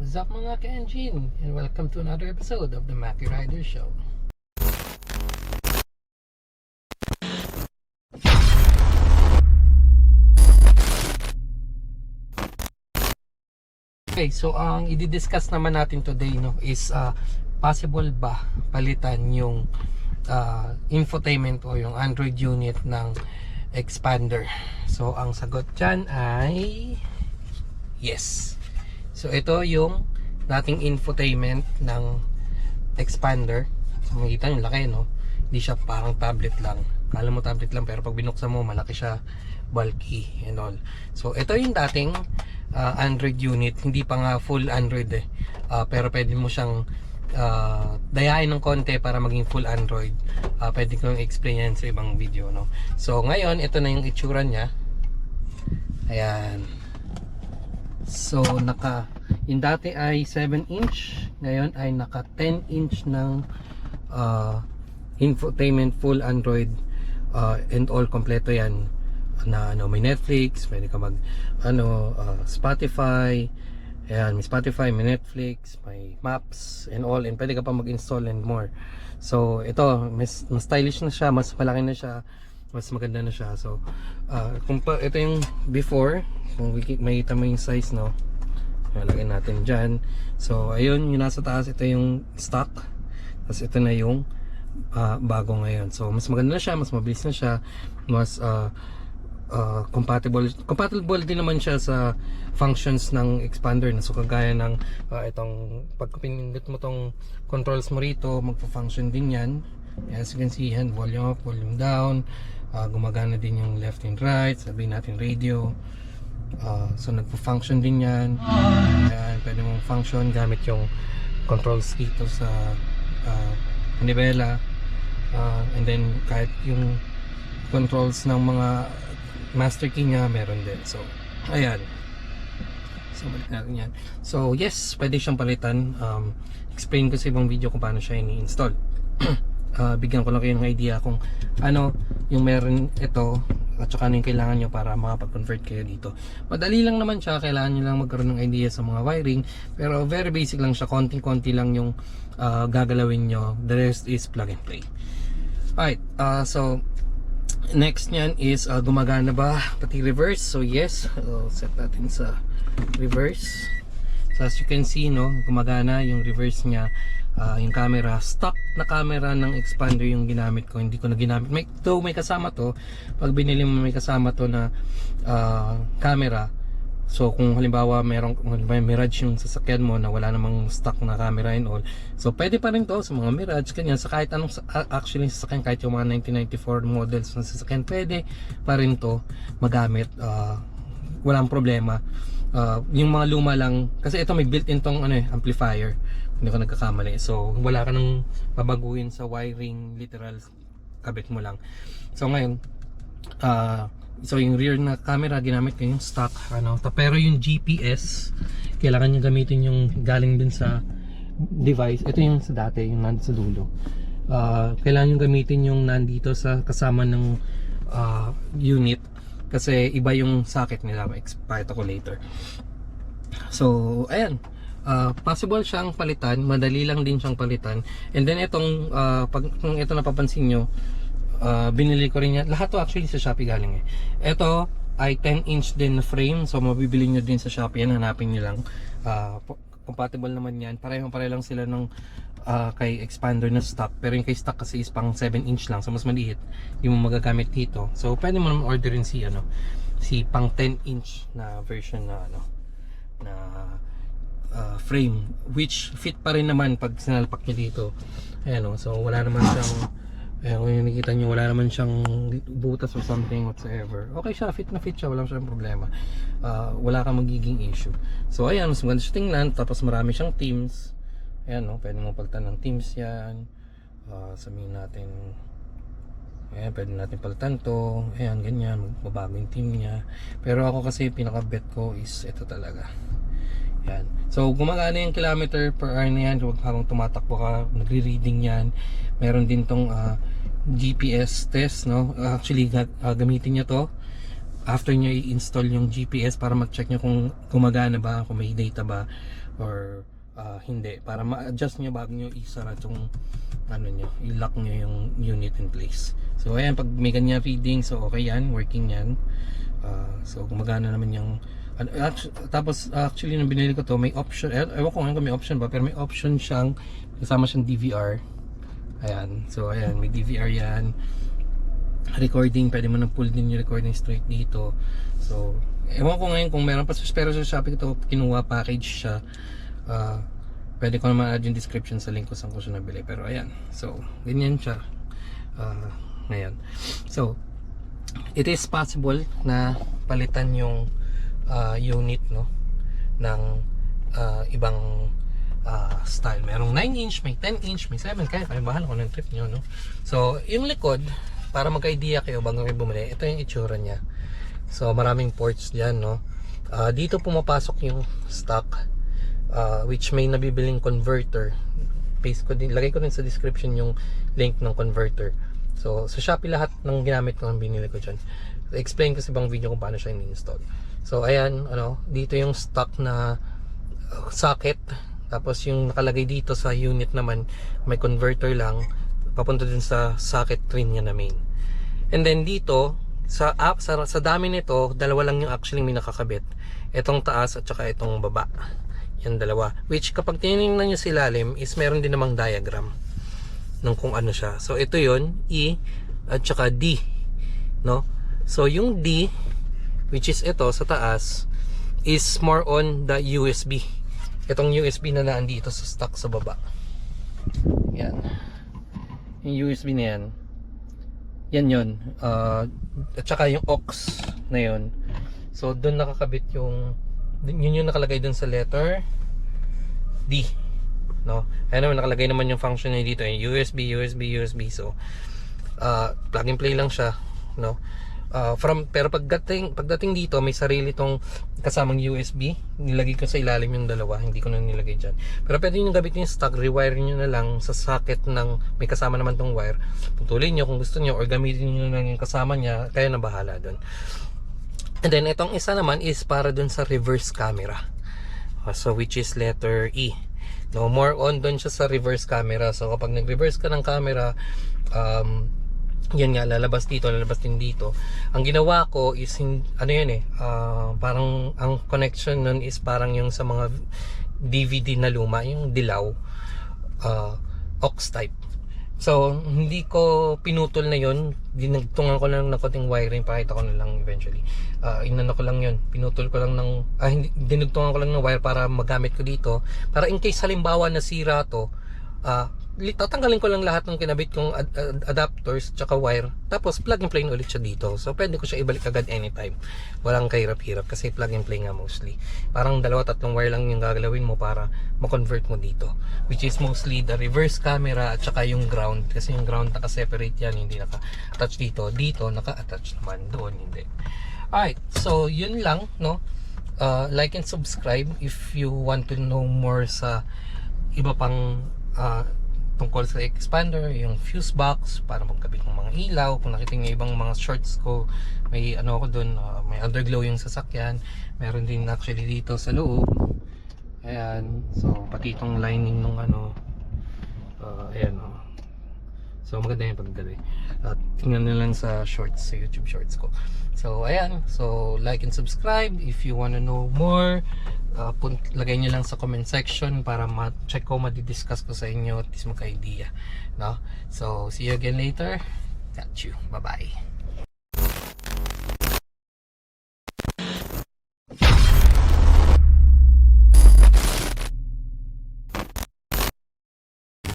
What's up mga ka-engine? And welcome to another episode of the Mackie Rider Show. Okay, so ang i-discuss naman natin today is possible ba palitan yung infotainment o yung Android unit ng expander. So ang sagot dyan ay yes. So ito yung dating infotainment ng expander. So makikita nyo laki, no? Hindi siya parang tablet lang. Kala mo tablet lang pero pag binuksan mo malaki siya, bulky and all. So ito yung dating Android unit. Hindi pa nga full Android pero pwede mo siyang dayain ng konti para maging full Android. Pwede kong explain yan sa ibang video, no? So ngayon ito na yung itsura niya. Ayan. So yung dati ay 7 inch, ngayon ay naka 10 inch ng infotainment full Android and all kompleto yan na may Netflix, pwede ka mag Spotify, ayan, may Spotify, may Netflix, may Maps and all, and pwede ka pa mag-install and more. So ito mas stylish na siya, mas malaki na siya, mas maganda na siya. So ito yung before, kung makita mo yung size, no, lagyan natin dyan. So ayun yung nasa taas, ito yung stock, tapos ito na yung bago ngayon. So mas maganda na siya, mas mabilis na siya, mas compatible din naman siya sa functions ng expander na. So kagaya ng itong pag pinindot mo tong controls mo rito, magpo-function din yan. As you can see yan, volume up, volume down, gumagana din yung left and right, sabihin natin radio. So nagpo-function din yan. Ayan, pwede mong function gamit yung controls dito sa manibela, and then kahit yung controls ng mga master key nya meron din. So ayan, so balik natin yan. So yes, pwede siyang palitan. Explain ko sa ibang video kung paano siya ini-install. Bigyan ko lang kayo ng idea kung ano yung meron ito at saka ano yung kailangan nyo para makapag-convert kayo dito. Madali lang naman siya, kailangan nyo lang magkaroon ng idea sa mga wiring, pero very basic lang siya, konting-konti lang yung gagalawin nyo. The rest is plug and play. Alright, so next nyan is gumagana ba pati reverse? So yes, set natin sa reverse. So as you can see, no, gumagana yung reverse nya. Yung camera, stock na camera ng expander yung ginamit ko, hindi ko na ginamit. May kasama to, pag binili mo may kasama to na camera. So kung halimbawa may Mirage yung sasakyan mo na wala namang stock na camera and all, so pwede pa rin to sa mga Mirage, kanyan, sa kahit anong actually sasakyan, kahit yung mga 1994 models ng sasakyan, pwede pa rin to magamit, walang problema. Yung mga luma lang, kasi ito may built-in tong amplifier, hindi ko nagkakamali. So wala ka nang babaguhin sa wiring, literal kabit mo lang. So ngayon so yung rear na camera ginamit ko yung stock pero yung GPS kailangan nyo gamitin yung galing dun sa device. Ito yung sa dati, yung nandito sa dulo. Kailangan nyo gamitin yung nandito sa kasama ng unit, kasi iba yung socket nila. Pakita ko later. So ayan, possible siyang palitan, madali lang din siyang palitan. And then itong kung ito napapansin nyo, binili ko rin yan. Lahat to actually sa Shopee galing Ito ay 10 inch din na frame, so mabibili nyo din sa Shopee yan, hanapin nyo lang. Compatible naman yan, pareho lang sila ng kay expander na stock, pero yung kay stock kasi is pang 7 inch lang, so mas maliit, hindi mo magagamit dito. So pwede mo naman orderin si pang 10 inch na version na frame, which fit pa rin naman pag sinalpak nyo dito. Ayan, so wala naman siyang, kung nakikita nyo, wala naman siyang butas or something whatsoever. Okay siya, fit na fit siya, wala siyang problema. Wala kang magiging issue. So ayan, mas maganda siya tingnan, tapos marami siyang themes. Ayan, pwede mo palitan ng themes yan. Sabihin natin, ayan, pwede natin palitan to. Ayan, ganyan, magbabago yung theme niya. Pero ako kasi pinaka-bet ko is ito talaga. Yan. So gumagana yung kilometer per hour na yan habang tumatakbo ka, nagre-reading yan. Meron din tong GPS test, no? Actually gamitin nyo to after nyo i-install yung GPS para mag-check nyo kung gumagana ba, kung may data ba, or hindi, para ma-adjust nyo bago nyo isara itong i-lock nyo yung unit in place. So ayan, pag may ganyan reading, so okay yan, working yan. So gumagana naman yung tapos actually nung binili ko to, may option, ewan ko ngayon kung may option ba, pero may option siyang kasama siyang DVR. Ayan, so ayan, may DVR yan, recording, pwede mo na pull din yung recording straight dito. So ewan ko ngayon kung meron pa, pero sa Shopee ko to kinuha, package siya. Pwede ko naman add yung description sa link ko saan ko siya nabili, pero ayan, so ganyan siya ngayon. So it is possible na palitan yung unit, no, ng ibang style. Merong 9-inch, may 10-inch, may 7, kaya bahala ko ng trip nyo, no. So yung likod, para magka-idea kayo bago kayo bumili, ito yung itsura nya. So maraming ports dyan, no. Dito pumapasok yung stock, which may nabibiling converter. Paste ko din, lagay ko din sa description yung link ng converter. So sa Shopee lahat ng ginamit ko, ang binili ko dyan. Explain ko sa ibang video kung paano siya in-install. So ayan, dito yung stock na socket, tapos yung nakalagay dito sa unit naman, may converter lang papunta din sa socket rin niya na main. And then dito sa dami nito, dalawa lang yung actually may nakakabit, itong taas at saka itong baba. Yan dalawa, which kapag tinignan nyo sa ilalim is meron din namang diagram ng kung ano siya. So ito yon, E at saka D, no? So yung D, which is ito sa taas, is more on the USB. Itong USB na naandito sa stock sa baba. Yan. Yung USB na yan. Yan yun. At saka yung aux na yun. So doon nakakabit yung nakalagay dun sa letter D, no? Ayan naman, nakalagay naman yung function na dito, yung USB. So plug and play lang siya, no? Pero pagdating dito, may sarili tong kasamang USB. Nilagay ko sa ilalim yung dalawa, hindi ko na nilagay dyan. Pero pwede nyo gamitin yung stock, rewire nyo na lang sa socket ng may kasama naman tong wire. Putulin nyo kung gusto nyo, or gamitin nyo na yung kasama nya, kayo na bahala dun. And then itong isa naman is para dun sa reverse camera, so which is letter E, no? More on dun siya sa reverse camera. So kapag nag-reverse ka ng camera, yan nga, lalabas dito, lalabas din dito. Ang ginawa ko is parang ang connection nun is parang yung sa mga DVD na luma, yung dilaw, aux type. So hindi ko pinutol na yun, dinagtungan ko lang ng konting wiring, pakita ko na lang eventually. Inano ko lang yun, pinutol ko lang ng dinugtungan ko lang ng wire para magamit ko dito, para in case halimbawa nasira to, tatanggalin ko lang lahat ng kinabit kong adapters tsaka wire, tapos plug and play ulit siya dito. So pwede ko siya ibalik agad anytime, walang kahirap-hirap, kasi plug and play nga mostly. Parang 2-3 wire lang yung gagalawin mo para ma-convert mo dito, which is mostly the reverse camera at saka yung ground, kasi yung ground naka-separate yan, hindi naka-attach dito. Dito naka-attach naman, doon hindi. Alright, so yun lang, no? Like and subscribe if you want to know more sa iba pang tungkol sa expander, yung fuse box para magkabit ng mga ilaw. Kung nakita niyo ibang mga shorts ko, may ano ako doon, may underglow yung sasakyan. Meron din actually dito sa loob. Ayan, so pati itong lining nung ayan, so maganda yung pagdali. Tingnan na lang sa shorts, sa YouTube shorts ko. So ayan, so like and subscribe if you wanna know more. Lagay nyo lang sa comment section para ma-check ko, ma-discuss ko sa inyo at least magka-idea, no? So see you again later. Got you. Bye bye.